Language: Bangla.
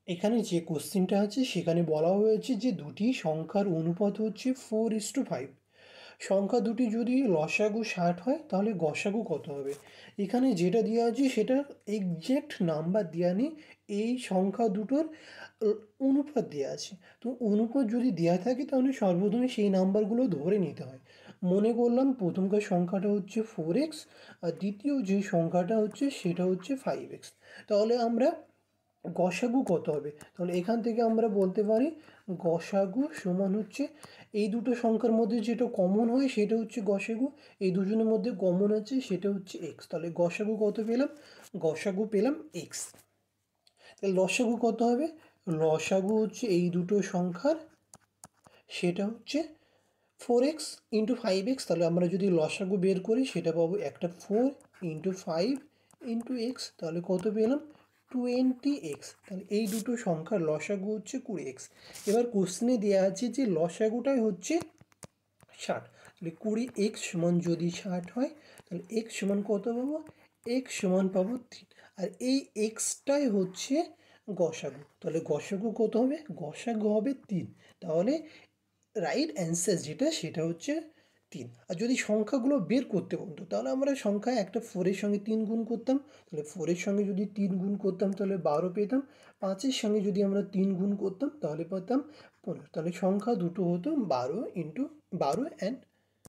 এখানে যে কোশ্চেনটা আছে সেখানে বলা হয়েছে যে দুটি সংখ্যার অনুপাত হচ্ছে 4:5। সংখ্যা দুটি যদি লসাগু 60 হয় তাহলে গসাগু কত হবে। এখানে যেটা দেওয়া আছে সেটা এক্স্যাক্ট নাম্বার দেওয়া নেই, এই সংখ্যা দুটোর অনুপাত দেওয়া আছে। তো অনুপাত যদি দেওয়া থাকে তাহলে সর্বপ্রথমে সেই নাম্বারগুলো ধরে নিতে হয়। মনে করলাম প্রথমকার সংখ্যাটা হচ্ছে 4x আর দ্বিতীয় যে সংখ্যাটা হচ্ছে সেটা হচ্ছে 5x। তাহলে আমরা গসাগু কত হবে, তাহলে এখান থেকে আমরা বলতে পারি গসাগু সমান হচ্ছে এই দুটো সংখ্যার মধ্যে যেটা কমন হয় সেটা হচ্ছে গসাগু, এই দুজনের মধ্যে কমন আছে সেটা হচ্ছে এক্স। তাহলে গসাগু কত পেলাম, গসাগু পেলাম এক্স। তাহলে লসাগু কত হবে, লসাগু হচ্ছে এই দুটো সংখ্যার সেটা হচ্ছে 4x ইন্টু 5x। তাহলে আমরা যদি লসাগু বের করি সেটা পাবো একটা 4 ইন্টু 5 ইন্টু এক্স, তাহলে কত পেলাম 20x। তাহলে এই দুটো সংখ্যার লসাগু হচ্ছে 20x। এবার কোশ্চেনে দেওয়া আছে যে লসাগুটাই হচ্ছে 60। তাহলে 20x সমান যদি 60 হয় তাহলে x সমান কত পাবো, x সমান পাবো 3। আর এই এক্সটাই হচ্ছে গসাগু, তাহলে গসাগু কত হবে, গসাগু হবে 3। তাহলে রাইট অ্যান্সার যেটা সেটা হচ্ছে 3। আর যদি সংখ্যাগুলো বের করতে বলতো তাহলে আমরা সংখ্যা একটা 4-এর সঙ্গে 3 গুণ করতাম, তাহলে 4-এর সঙ্গে যদি 3 গুণ করতাম তাহলে 12 পেতাম। 5-এর সঙ্গে যদি আমরা 3 গুণ করতাম তাহলে পেতাম 15। তাহলে সংখ্যা দুটো হতো 12 ইন্টু 12 অ্যান্ড